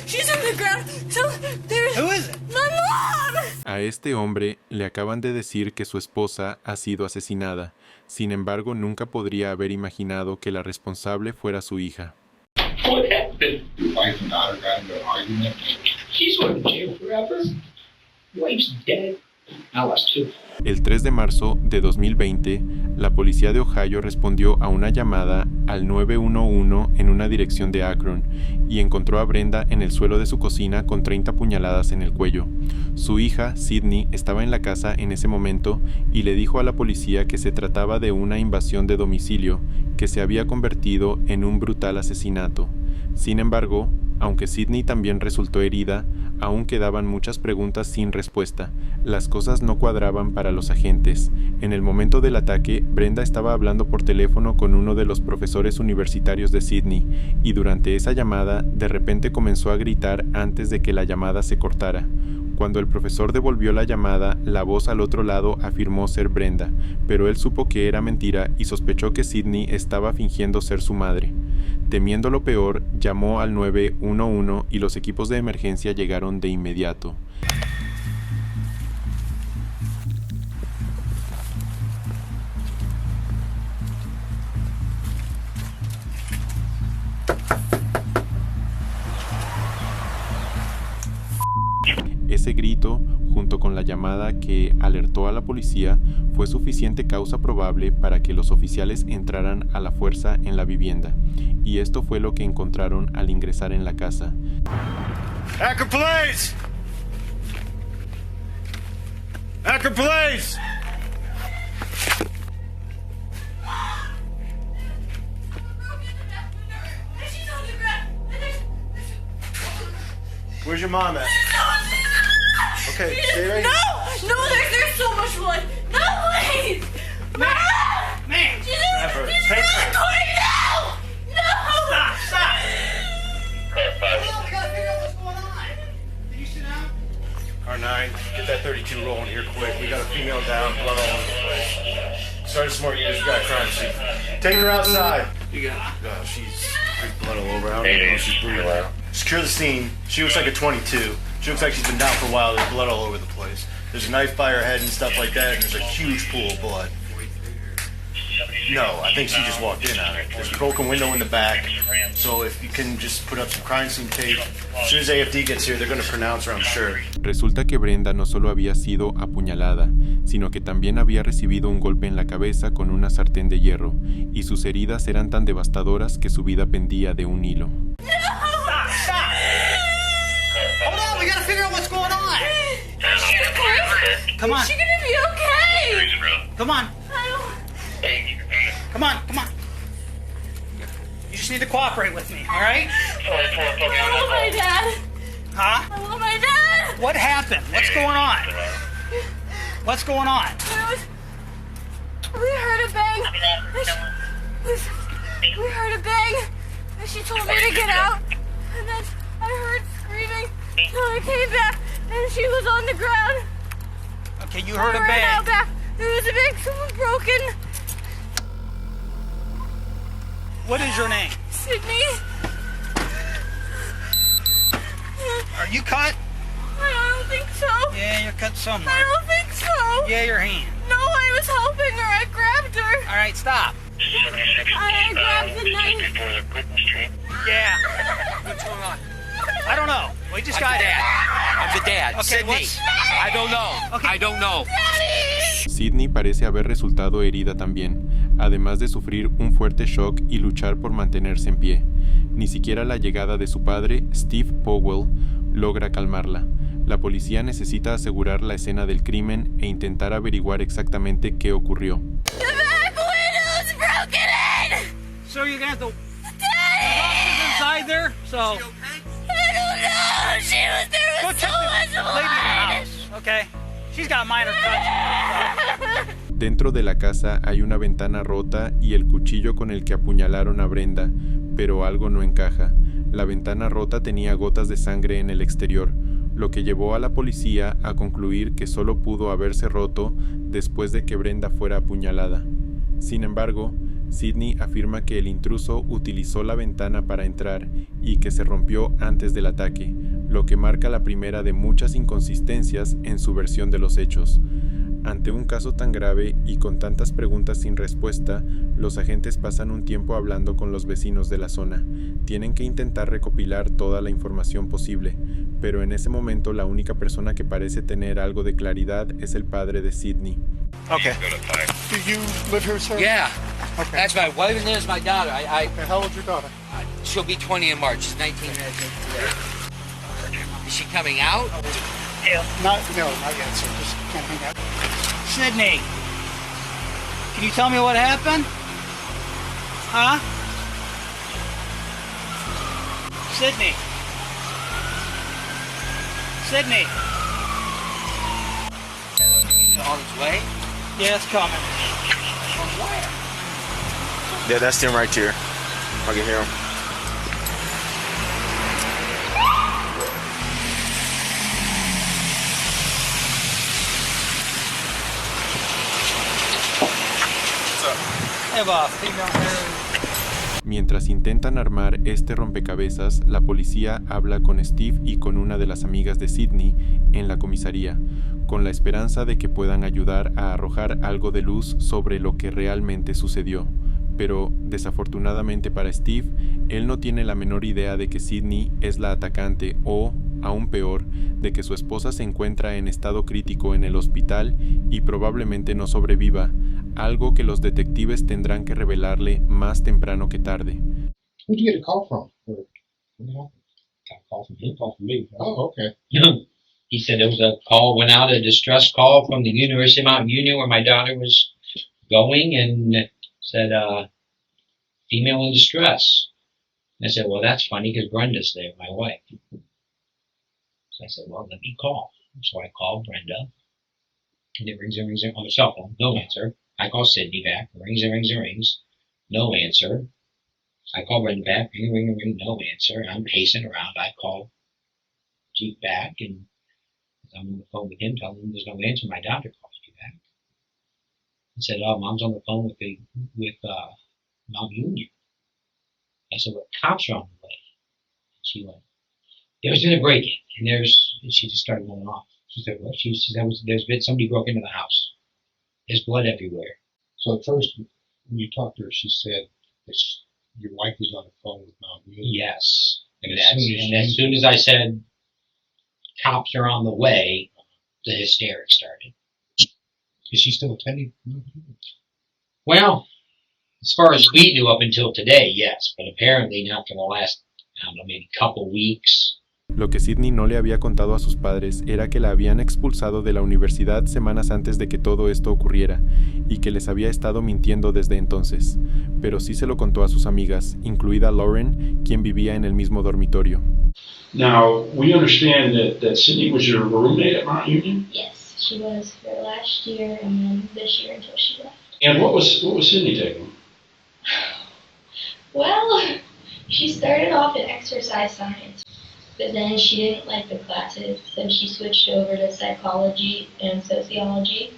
She's on the ground. So there's... Who is it? My mom! A este hombre le acaban de decir que su esposa ha sido asesinada. Sin embargo, nunca podría haber imaginado que la responsable fuera su hija. What happened? Your wife and daughter got into an argument. She's going to jail forever. Your wife's dead. I was too. El 3 de marzo de 2020, la policía de Ohio respondió a una llamada al 911 en una dirección de Akron y encontró a Brenda en el suelo de su cocina con 30 puñaladas en el cuello. Su hija, Sydney, estaba en la casa en ese momento y le dijo a la policía que se trataba de una invasión de domicilio que se había convertido en un brutal asesinato. Sin embargo, aunque Sydney también resultó herida, aún quedaban muchas preguntas sin respuesta. Las cosas no cuadraban para los agentes. En el momento del ataque, Brenda estaba hablando por teléfono con uno de los profesores universitarios de Sydney, y durante esa llamada, de repente comenzó a gritar antes de que la llamada se cortara. Cuando el profesor devolvió la llamada, la voz al otro lado afirmó ser Brenda, pero él supo que era mentira y sospechó que Sydney estaba fingiendo ser su madre. Temiendo lo peor, llamó al 911 y los equipos de emergencia llegaron de inmediato. Ese grito, junto con la llamada que alertó a la policía, fue suficiente causa probable para que los oficiales entraran a la fuerza en la vivienda, y esto fue lo que encontraron al ingresar en la casa. Akron Police! Akron Police! Where's your mom at? Okay, stay right here. No, there's so much blood. No, please! Mom! Man! She's Grab her. in Take her. the corner now! No! Stop! Clarify. We gotta figure out what's going on. Can you sit down? R9, get that 32 rolling here quick. We got a female down, blood all over the place. Sergeant Smart, you got a crime scene. Taking her outside. You got it. She's blood all over. I don't even know if she's bleeding. Secure the scene. She looks like a 22. She looks like she's been down for a while. There's blood all over the place. There's a knife by her head and stuff like that, and there's a huge pool of blood. No, I think she just walked in on it. There's a broken window in the back, so if you can just put up some crime scene tape. As soon as AFD gets here, they're going to pronounce her, I'm sure. Resulta que Brenda no solo había sido apuñalada, sino que también había recibido un golpe en la cabeza con una sartén de hierro, y sus heridas eran tan devastadoras que su vida pendía de un hilo. Stop! Hold on, we gotta figure out what's going on. Come on. Is she gonna be okay? Come on. I don't... Come on. You just need to cooperate with me, all right? I want my dad. Huh? I want my dad. What happened? What's going on? What's going on? We heard a bang. We heard a bang. And she told me to get out. And then I heard screaming. So I came back and she was on the ground. Okay, you heard a I ran out bang. back. There was a bang. Someone broken. What is your name? Sydney. Are you cut? I don't think so. Yeah, you're cut I somewhere. don't think so. Yeah, your hand. No, I was helping her. I grabbed her. All right, stop. I grabbed the knife. Yeah. What's going on? I don't know. We just I'm got the dad. I'm the dad. Okay, Sydney. what's- I don't know. Okay. I don't know. Sydney parece haber resultado herida también, además de sufrir un fuerte shock y luchar por mantenerse en pie. Ni siquiera la llegada de su padre, Steve Powell, logra calmarla. La policía necesita asegurar la escena del crimen e intentar averiguar exactamente qué ocurrió. The back window's broken in! So you're gonna have to. Daddy! Officers inside there. So I don't know! There go was check so much the lady in the blood! house. Okay. She's got minor cuts. Dentro de la casa hay una ventana rota y el cuchillo con el que apuñalaron a Brenda, pero algo no encaja. La ventana rota tenía gotas de sangre en el exterior, lo que llevó a la policía a concluir que solo pudo haberse roto después de que Brenda fuera apuñalada. Sin embargo, Sidney afirma que el intruso utilizó la ventana para entrar y que se rompió antes del ataque, lo que marca la primera de muchas inconsistencias en su versión de los hechos. Ante un caso tan grave y con tantas preguntas sin respuesta, los agentes pasan un tiempo hablando con los vecinos de la zona. Tienen que intentar recopilar toda la información posible, pero en ese momento la única persona que parece tener algo de claridad es el padre de Sidney. Okay. Do you live here, sir? Yeah. Okay. That's my wife and there's my daughter. Okay, how old's your daughter? She'll be 20 in March. She's 19. Is she coming out? Not yet, sir. Just can't hang out. Sydney, can you tell me what happened? Huh? Sydney. Sydney. On its way? Yeah, it's coming. From where? Yeah, that's him right there. I can hear him. I have a female hair. Mientras intentan armar este rompecabezas, la policía habla con Steve y con una de las amigas de Sidney en la comisaría, con la esperanza de que puedan ayudar a arrojar algo de luz sobre lo que realmente sucedió. Pero, desafortunadamente para Steve, él no tiene la menor idea de que Sidney es la atacante o, aún peor, de que su esposa se encuentra en estado crítico en el hospital y probablemente no sobreviva, algo que los detectives tendrán que revelarle más temprano que tarde. Who'd you get a call from? What happened? Got a call from him. Call from me. Oh, okay. He said there was a call, went out, a distress call from the University of Mount Union where my daughter was going, and said, female in distress. And I said, well, that's funny because Brenda's there, my wife. So I said, well, let me call. So I called Brenda, and it rings on the cell phone, no answer. I call Sydney back, rings, no answer. I call Brenda back, ring, no answer. I'm pacing around. I call Chief back, and I'm on the phone with him, telling him there's no answer. My doctor calls me back and said, "Oh, Mom's on the phone with Mount Union." I said, "Well, cops are on the way." She went, "There's been a break-in," and she just started going off. She said, "What?" She said, "There's been somebody broke into the house. There's blood everywhere." So at first, when you talked to her, she said that your wife was on the phone with Mount Union. Yes, and as soon as I said cops are on the way, the hysterics started. Is she still attending? Well, as far as we knew up until today, yes, but apparently not for the last, I don't know, maybe couple weeks. Lo que Sidney no le había contado a sus padres era que la habían expulsado de la universidad semanas antes de que todo esto ocurriera y que les había estado mintiendo desde entonces, pero sí se lo contó a sus amigas, incluida Lauren, quien vivía en el mismo dormitorio. Now, we understand that Sydney was your roommate at Mount Union? Yes, she was for last year and then this year until she left. And what was Sydney taking? Well, she started off in exercise science, but then she didn't like the classes, so she switched over to psychology and sociology,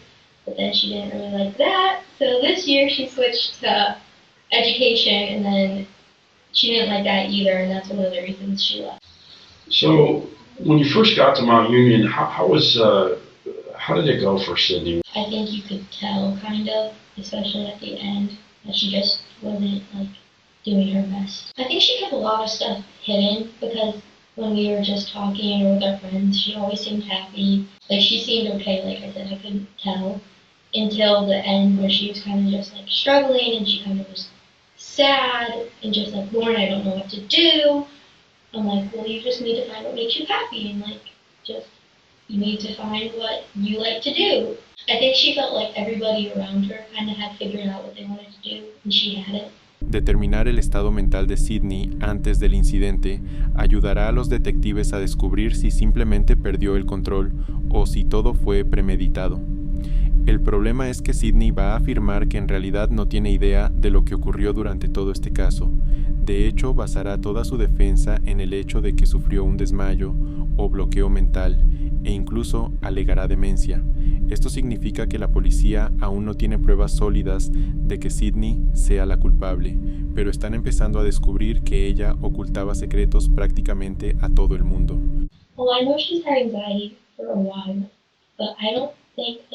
but then she didn't really like that, so this year she switched to education, and then she didn't like that either, and that's one of the reasons she left. So, when you first got to Mount Union, how did it go for Sydney? I think you could tell, kind of, especially at the end, that she just wasn't, doing her best. I think she kept a lot of stuff hidden, because when we were just talking or with our friends, she always seemed happy. She seemed okay, like I said, I couldn't tell until the end where she was kind of just struggling and she kind of was sad and just Lauren, I don't know what to do. I'm like, well, you just need to find what makes you happy and you need to find what you like to do. I think she felt like everybody around her kind of had figured out what they wanted to do and she hadn't. Determinar el estado mental de Sydney antes del incidente ayudará a los detectives a descubrir si simplemente perdió el control o si todo fue premeditado. El problema es que Sydney va a afirmar que en realidad no tiene idea de lo que ocurrió durante todo este caso. De hecho, basará toda su defensa en el hecho de que sufrió un desmayo o bloqueo mental e incluso alegará demencia. Esto significa que la policía aún no tiene pruebas sólidas de que Sydney sea la culpable, pero están empezando a descubrir que ella ocultaba secretos prácticamente a todo el mundo. Well, I know she's had anxiety for a while, but I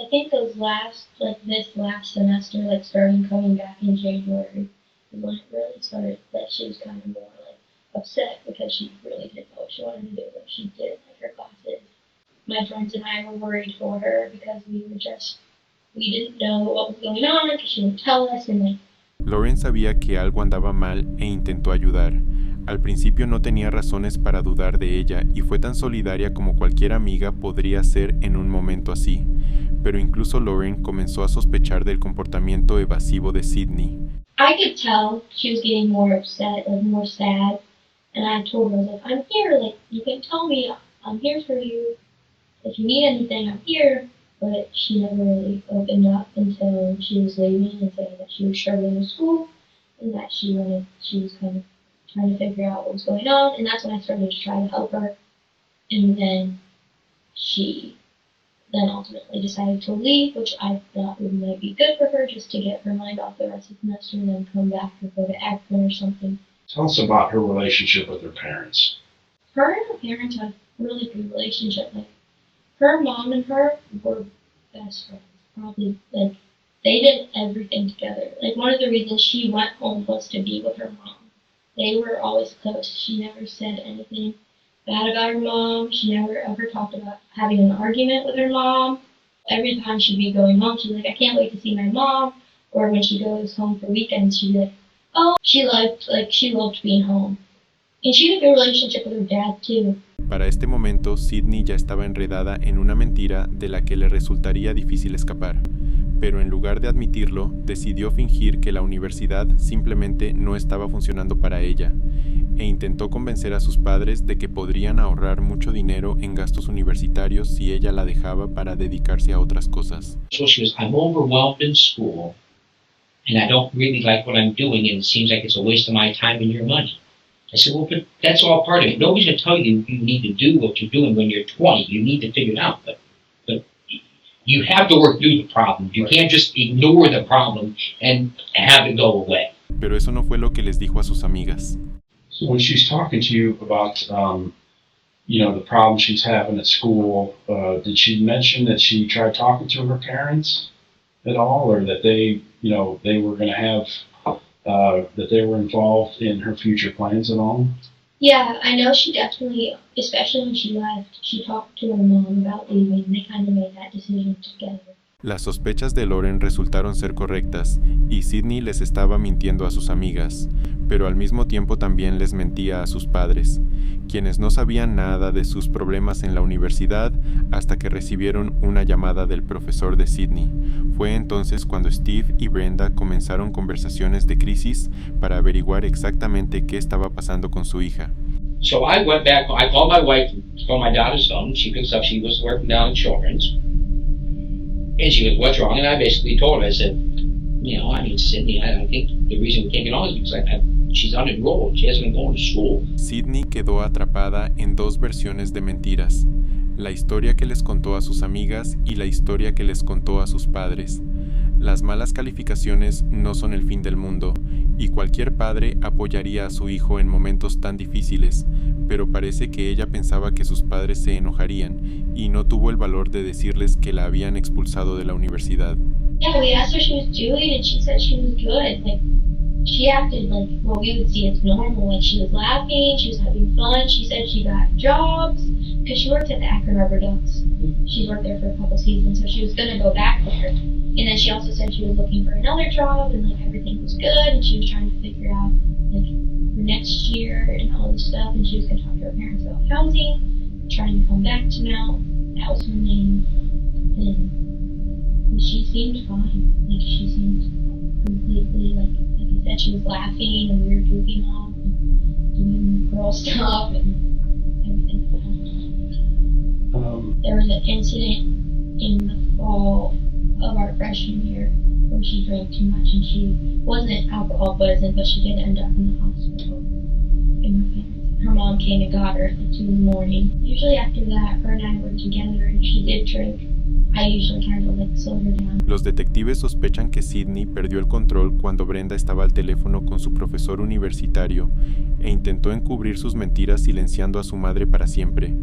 think this last semester, like starting coming back in January, is when it really started that she was kind of more like upset because she really didn't know what she wanted to do, but she did like her classes. My friends and I were worried for her because we didn't know what was going on because she didn't tell us and like. Lauren sabía que algo andaba mal e intentó ayudar. Al principio no tenía razones para dudar de ella y fue tan solidaria como cualquier amiga podría ser en un momento así, pero incluso Lauren comenzó a sospechar del comportamiento evasivo de Sydney. I could tell she was getting more upset, like more sad, and I told her, I was like, I'm here, like, you can tell me, I'm here for you. If you need anything, I'm here. But she never really opened up until she was leaving and saying that she was struggling in school and that she was kind of trying to figure out what was going on. And that's when I started to try to help her. And then she ultimately decided to leave, which I thought might be good for her just to get her mind off the rest of the semester and then come back and go to Akron or something. Tell us about her relationship with her parents. Her and her parents had a really good relationship. Like, her mom and her were best friends. Probably, like, they did everything together. Like, one of the reasons she went home was to be with her mom. They were always close. She never said anything bad about her mom. She never ever talked about having an argument with her mom. Every time she'd be going home, she'd be like, I can't wait to see my mom. Or when she goes home for weekends, she'd be like, oh, she loved being home. And she had a good relationship with her dad, too. Para este momento, Sydney ya estaba enredada en una mentira de la que le resultaría difícil escapar, pero en lugar de admitirlo, decidió fingir que la universidad simplemente no estaba funcionando para ella, e intentó convencer a sus padres de que podrían ahorrar mucho dinero en gastos universitarios si ella la dejaba para dedicarse a otras cosas. So she was, I'm overwhelmed in school, and I don't really like what I'm doing, and it seems like it's a waste of my time and your money. I said, well, but that's all part of it. Nobody's going to tell you you need to do what you're doing when you're 20. You need to figure it out. But you have to work through the problem. You can't just ignore the problem and have it go away. Pero eso no fue lo que les dijo a sus amigas. So when she's talking to you about, the problem she's having at school, did she mention that she tried talking to her parents at all, or that they were going to have, that they were involved in her future plans at all? Yeah, I know she definitely, especially when she left, she talked to her mom about leaving. They kind of made that decision together. Las sospechas de Lauren resultaron ser correctas, y Sydney les estaba mintiendo a sus amigas, pero al mismo tiempo también les mentía a sus padres, quienes no sabían nada de sus problemas en la universidad hasta que recibieron una llamada del profesor de Sydney. Fue entonces cuando Steve y Brenda comenzaron conversaciones de crisis para averiguar exactamente qué estaba pasando con su hija. So I went back, I called my wife from my daughter's home. She picks up, she was working down in Children's. And she goes, what's wrong? And I basically told her, I said, Sydney, I think the reason we can't get on is because she's unenrolled. She hasn't been going to school. Sydney quedó atrapada en dos versiones de mentiras. La historia que les contó a sus amigas y la historia que les contó a sus padres. Las malas calificaciones no son el fin del mundo, y cualquier padre apoyaría a su hijo en momentos tan difíciles, pero parece que ella pensaba que sus padres se enojarían, y no tuvo el valor de decirles que la habían expulsado de la universidad. Yeah, we asked her she was doing, and she said she was good. Like, she acted like what we would see as normal. Like, she was laughing, she was having fun. She said she got jobs, because she worked at the Akron Rubber Ducks. She's worked there for a couple seasons, so she was going to go back there. And then she also said she was looking for another job, and like everything was good, and she was trying to figure out like her next year and all this stuff, and she was going to talk to her parents about housing, trying to come back to Mount. That was her name. And she seemed fine. Like, she seemed completely, like you said, she was laughing, and we were goofing off and doing girl stuff, and everything was fine. There was an incident in the fall of our freshman year where she drank too much, and she wasn't alcohol poisoned, but she did end up in the hospital. And her mom came and got her at 2 in the morning. Usually after that, her and I were together, and she did drink I usually kind of like slow her down. Los detectives sospechan que Sydney perdió el control cuando Brenda estaba al teléfono con su profesor universitario e intentó encubrir sus mentiras silenciando a su madre para siempre.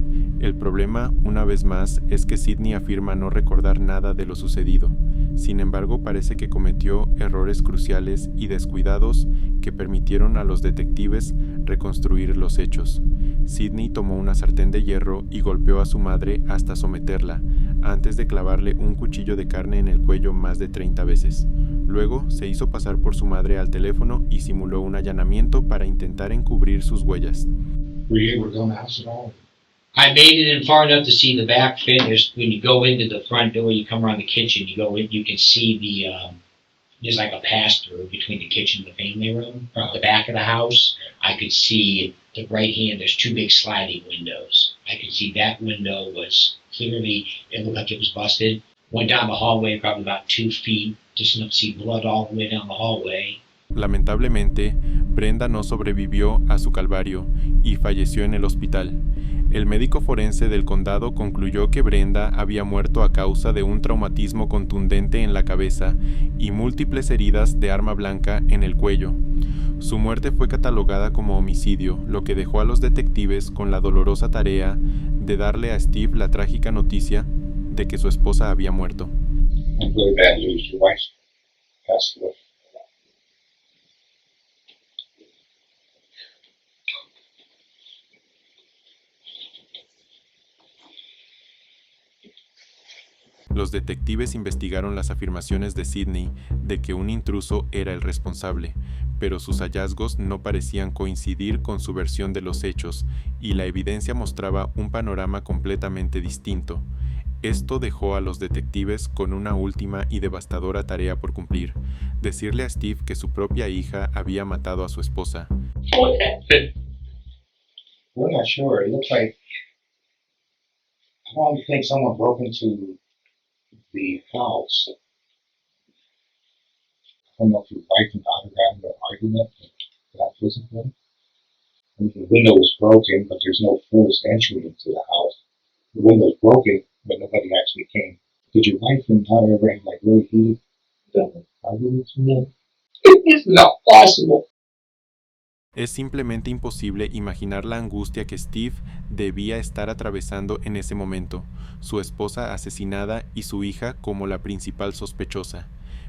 El problema, una vez más, es que Sydney afirma no recordar nada de lo sucedido. Sin embargo, parece que cometió errores cruciales y descuidados que permitieron a los detectives reconstruir los hechos. Sydney tomó una sartén de hierro y golpeó a su madre hasta someterla, antes de clavarle un cuchillo de carne en el cuello más de 30 veces. Luego se hizo pasar por su madre al teléfono y simuló un allanamiento para intentar encubrir sus huellas. Were you able to go in the house at all? I made it in far enough to see the back finish. When you go into the front door, you come around the kitchen, you go in, you can see there's like a pass-through between the kitchen and the family room. From the back of the house, I could see the right hand, there's two big sliding windows. I could see that window was clearly, it looked like it was busted. Went down the hallway probably about 2 feet, just enough to see blood all the way down the hallway. Lamentablemente, Brenda no sobrevivió a su calvario y falleció en el hospital. El médico forense del condado concluyó que Brenda había muerto a causa de un traumatismo contundente en la cabeza y múltiples heridas de arma blanca en el cuello. Su muerte fue catalogada como homicidio, lo que dejó a los detectives con la dolorosa tarea de darle a Steve la trágica noticia de que su esposa había muerto. I'm really bad news. Your wife passed away. Los detectives investigaron las afirmaciones de Sydney de que un intruso era el responsable, pero sus hallazgos no parecían coincidir con su versión de los hechos y la evidencia mostraba un panorama completamente distinto. Esto dejó a los detectives con una última y devastadora tarea por cumplir: decirle a Steve que su propia hija había matado a su esposa. What happened? We're not sure. It looks like I don't think someone broke into the house. I don't know if your wife and daughter got into an argument that physically. I mean, the window was broken, but there's no forced entry into the house. The window's broken, but nobody actually came. Did your wife and daughter ever have like really heated arguments? It's not possible. Es simplemente imposible imaginar la angustia que Steve debía estar atravesando en ese momento, su esposa asesinada y su hija como la principal sospechosa.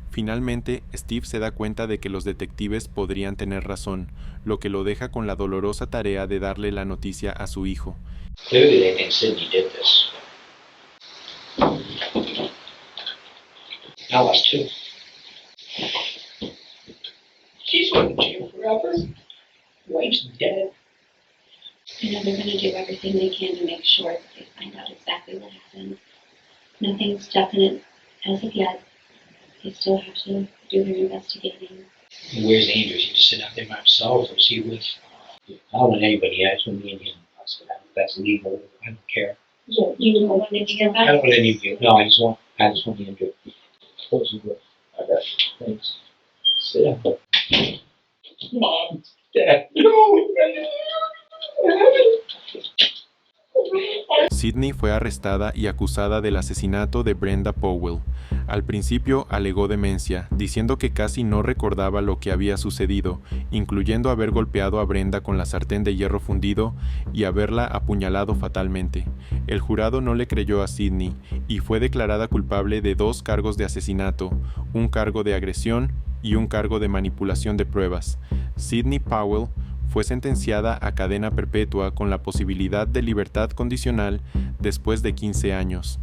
Finalmente, Steve se da cuenta de que los detectives podrían tener razón, lo que lo deja con la dolorosa tarea de darle la noticia a su hijo. Clearly they think Sydney did this. Now what, too? She's going to jail forever. Wife's dead. You know, they're going to do everything they can to make sure that they find out exactly what happened. Nothing's definite as of yet. They still have to do their investigating. Where's Andrew? He just sit out there by himself, or is he with? I don't want anybody else with me and him. I said, that's legal. I don't care. So you don't want to get I back? don't want any of you. No, I just want Andrew. Close the door. I got you. Thanks. Sit down. Mom's dead. No. Sydney fue arrestada y acusada del asesinato de Brenda Powell. Al principio alegó demencia, diciendo que casi no recordaba lo que había sucedido, incluyendo haber golpeado a Brenda con la sartén de hierro fundido y haberla apuñalado fatalmente. El jurado no le creyó a Sydney y fue declarada culpable de 2 cargos de asesinato, un cargo de agresión y un cargo de manipulación de pruebas. Sydney Powell fue sentenciada a cadena perpetua con la posibilidad de libertad condicional después de 15 años.